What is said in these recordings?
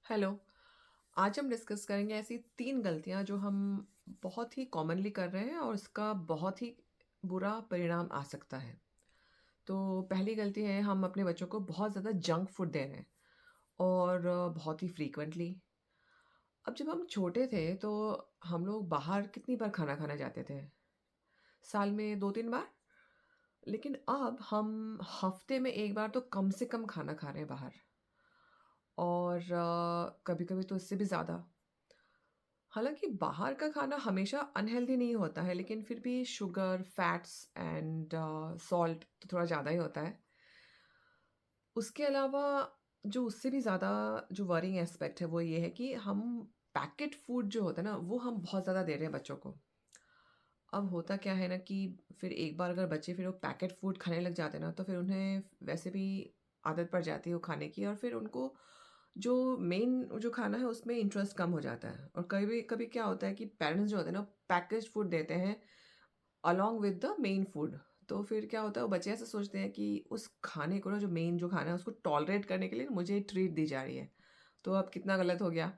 Hello. आज हम discuss करेंगे ऐसी 3 गलतियाँ जो हम बहुत ही कॉमनली कर रहे हैं और उसका बहुत ही बुरा परिणाम आ सकता है। तो पहली गलती है, हम अपने बच्चों को बहुत ज़्यादा जंक फूड दे रहे हैं और बहुत ही फ्रीक्वेंटली। अब जब हम छोटे थे तो हम लोग बाहर कितनी बार खाना खाने जाते थे? साल में 2-3 बार? लेकिन अब हम हफ्ते में 1 बार तो कम से कम खाना खा रहे हैं बाहर, और कभी-कभी तो इससे भी ज़्यादा। हालाँकि बाहर का खाना हमेशा अनहेल्दी नहीं होता है, लेकिन फिर भी शुगर, फैट्स एंड सॉल्ट तो थोड़ा ज़्यादा ही होता है। उसके अलावा जो उससे भी ज़्यादा जो वरिंग एस्पेक्ट है, वो ये है कि हम पैकेट फूड जो होता है ना, वो हम बहुत ज़्यादा दे रहे हैं बच्चों को। अब होता क्या है ना कि फिर एक बार अगर बच्चे फिर वो पैकेट फूड खाने लग जाते हैं ना, तो फिर उन्हें वैसे भी आदत पड़ जाती है वो खाने की, और फिर उनको जो मेन जो खाना है उसमें इंटरेस्ट कम हो जाता है। और कभी-कभी क्या होता है कि पेरेंट्स जो होते हैं ना, पैकेज्ड फूड देते हैं along with the main food. तो फिर क्या होता है, वो बच्चे ऐसे सोचते हैं कि उस खाने को ना, जो मेन जो खाना है उसको टॉलरेट करने के लिए मुझे ट्रीट दी जा रही है। तो अब कितना गलत हो गया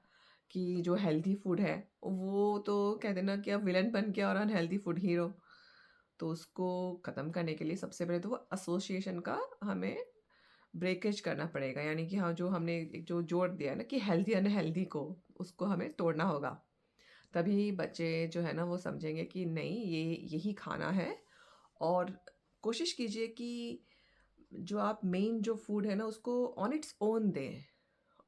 कि जो हेल्दी फूड है वो तो कहते हैं ना कि अब विलेन बन गया और अनहेल्दी फूड हीरो। तो उसको ख़त्म करने के लिए सबसे पहले तो वो एसोसिएशन का हमें ब्रेकेज करना पड़ेगा। यानी कि हाँ, जो हमने एक जो जोड़ दिया है ना कि हेल्दी अनहेल्दी को, उसको हमें तोड़ना होगा। तभी बच्चे जो है ना वो समझेंगे कि नहीं, ये यही खाना है। और कोशिश कीजिए कि जो आप मेन जो फूड है ना उसको ऑन इट्स ओन दें,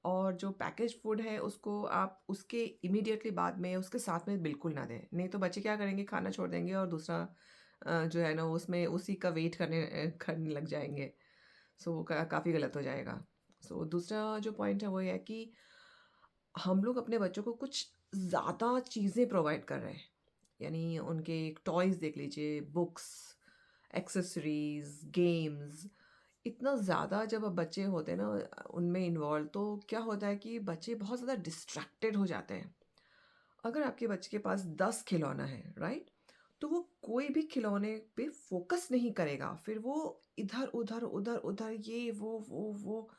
और जो पैकेज फूड है उसको आप उसके इमीडिएटली बाद में उसके साथ में बिल्कुल ना दें। नहीं तो बच्चे क्या करेंगे, खाना छोड़ देंगे और दूसरा जो है ना उसमें उसी का वेट करने लग जाएँगे। सो वो काफ़ी गलत हो जाएगा। सो दूसरा जो पॉइंट है वो ये है कि हम लोग अपने बच्चों को कुछ ज़्यादा चीज़ें प्रोवाइड कर रहे हैं। यानी उनके टॉयज़ देख लीजिए, बुक्स, एक्सेसरीज़, गेम्स, इतना ज़्यादा जब अब बच्चे होते हैं ना उनमें इन्वॉल्व, तो क्या होता है कि बच्चे बहुत ज़्यादा डिस्ट्रैक्टेड हो जाते हैं। अगर आपके बच्चे के पास 10 खिलौना है, राइट? तो वो कोई भी खिलौने पे फ़ोकस नहीं करेगा, फिर वो इधर-उधर, उधर-उधर, ये वो,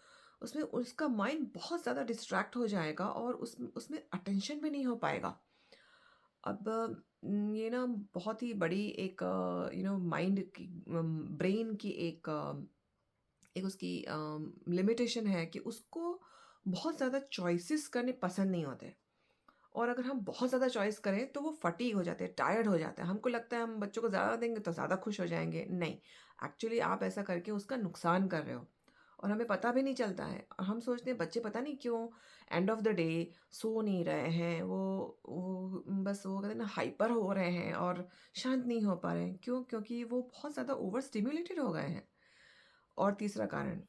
उसमें उसका माइंड बहुत ज़्यादा डिस्ट्रैक्ट हो जाएगा और उसमें अटेंशन भी नहीं हो पाएगा। अब ये ना बहुत ही बड़ी एक माइंड की ब्रेन की एक उसकी लिमिटेशन है कि उसको बहुत ज़्यादा चॉइसेस करने पसंद नहीं होते। और अगर हम बहुत ज़्यादा चॉइस करें तो वो फटीग हो जाते हैं, टायर्ड हो जाते हैं। हमको लगता है हम बच्चों को ज़्यादा देंगे तो ज़्यादा खुश हो जाएँगे। नहीं, एक्चुअली आप ऐसा करके उसका नुकसान कर रहे हो और हमें पता भी नहीं चलता है। और हम सोचते हैं बच्चे पता नहीं क्यों end of the day so नहीं रहे हैं। वो बस वो कहते हैं ना हाइपर हो रहे हैं और शांत नहीं हो पा रहे हैं। क्यों? क्योंकि वो बहुत ज़्यादा ओवर स्टिम्युलेटेड हो गए हैं। और तीसरा कारण,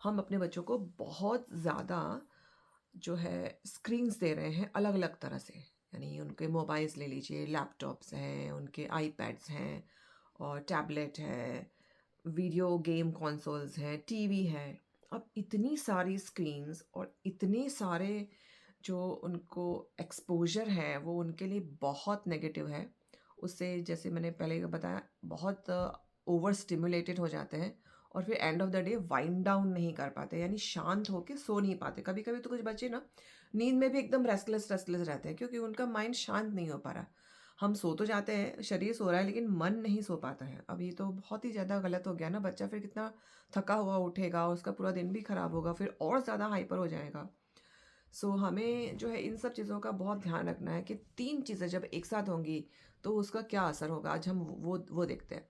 हम अपने बच्चों को बहुत ज़्यादा जो है स्क्रीन्स दे रहे हैं अलग-अलग तरह से। यानी उनके मोबाइल्स ले लीजिए, लैपटॉप्स हैं, उनके आईपैड्स हैं और टैबलेट है, वीडियो गेम कंसोल्स हैं, टीवी है। अब इतनी सारी स्क्रीन्स और इतने सारे जो उनको एक्सपोज़र है वो उनके लिए बहुत नेगेटिव है। उससे जैसे मैंने पहले बताया, बहुत ओवर स्टिम्युलेटेड हो जाते हैं और फिर end of the day wind down नहीं कर पाते, यानी शांत होके सो नहीं पाते। कभी-कभी तो कुछ बच्चे ना नींद में भी एकदम रेस्टलेस रहते हैं क्योंकि उनका माइंड शांत नहीं हो पा रहा। हम सो तो जाते हैं, शरीर सो रहा है लेकिन मन नहीं सो पाता है। अब ये तो बहुत ही ज़्यादा गलत हो गया ना, बच्चा फिर कितना थका हुआ उठेगा, उसका पूरा दिन भी खराब होगा, फिर और ज़्यादा हाइपर हो जाएगा। सो हमें जो है इन सब चीज़ों का बहुत ध्यान रखना है कि 3 चीज़ें जब एक साथ होंगी, तो उसका क्या असर होगा, आज हम वो देखते हैं।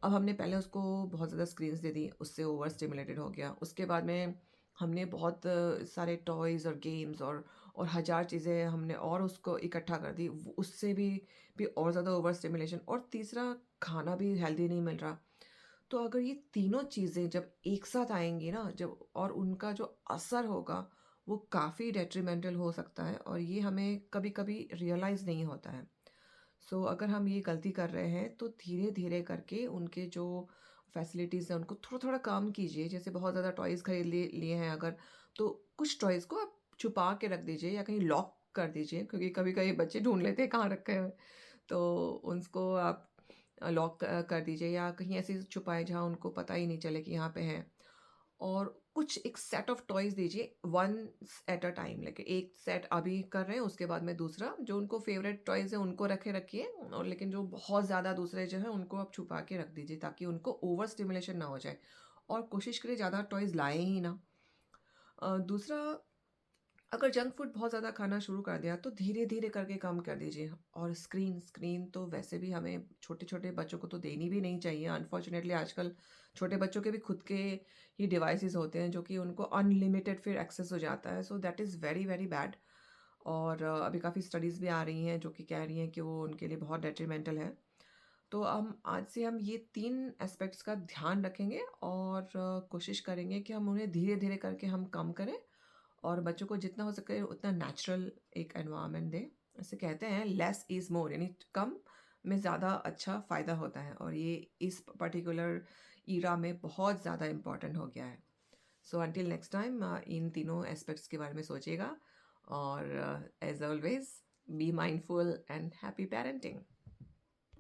अब हमने पहले उसको बहुत ज़्यादा स्क्रीन्स दे दी, उससे ओवर स्टिम्युलेटेड हो गया। उसके बाद में हमने बहुत सारे टॉयज़ और गेम्स और हज़ार चीज़ें हमने और उसको इकट्ठा कर दी, वो उससे भी और ज़्यादा ओवर स्टिम्युलेशन, और तीसरा खाना भी हेल्दी नहीं मिल रहा। तो अगर ये तीनों चीज़ें जब एक साथ आएँगी ना, जब और उनका जो असर होगा, वो काफ़ी डेट्रिमेंटल हो सकता है और ये हमें कभी-कभी रियलाइज़ नहीं होता है। सो अगर हम ये गलती कर रहे हैं तो धीरे-धीरे करके उनके जो फैसिलिटीज़ हैं उनको थोड़ा-थोड़ा कम कीजिए। जैसे बहुत ज़्यादा टॉयज़ खरीद लिए हैं अगर, तो कुछ टॉयज़ को आप छुपा के रख दीजिए या कहीं लॉक कर दीजिए, क्योंकि कभी-कभी बच्चे ढूँढ लेते हैं कहाँ रखे हैं। तो उसको आप लॉक कर दीजिए या कहीं ऐसे छुपाएँ जहाँ उनको पता ही नहीं चले कि यहाँ पे हैं। और कुछ एक सेट ऑफ टॉयज़ दीजिए, once at a time, like एक सेट अभी कर रहे हैं, उसके बाद में दूसरा, जो उनको फ़ेवरेट टॉयज़ हैं उनको रखिए, और लेकिन जो बहुत ज़्यादा दूसरे जो हैं उनको आप छुपा के रख दीजिए, ताकि उनको ओवर स्टिमुलेशन ना हो जाए। और कोशिश करिए ज़्यादा टॉयज़ लाएँ ही ना। दूसरा, अगर जंक फूड बहुत ज़्यादा खाना शुरू कर दिया तो धीरे-धीरे करके कम कर दीजिए। और स्क्रीन स्क्रीन तो वैसे भी हमें छोटे-छोटे बच्चों को तो देनी भी नहीं चाहिए। अनफॉर्चुनेटली आजकल छोटे बच्चों के भी खुद के ही डिवाइसेज़ होते हैं, जो कि उनको अनलिमिटेड फिर एक्सेस हो जाता है। So that is very, very bad. और अभी काफ़ी स्टडीज़ भी आ रही हैं जो कि कह रही हैं कि वो उनके लिए बहुत डेट्रिमेंटल है। तो हम आज से हम ये 3 एस्पेक्ट्स का ध्यान रखेंगे, और कोशिश करेंगे कि हम उन्हें धीरे-धीरे करके हम कम करें, और बच्चों को जितना हो सके उतना नेचुरल एक एनवायरनमेंट दें। ऐसे कहते हैं लेस इज़ मोर, यानी कम में ज़्यादा अच्छा फ़ायदा होता है, और ये इस पर्टिकुलर ईरा में बहुत ज़्यादा इम्पोर्टेंट हो गया है। So until next time in तीनों एस्पेक्ट्स के बारे में सोचिएगा, और as always be mindful and happy parenting.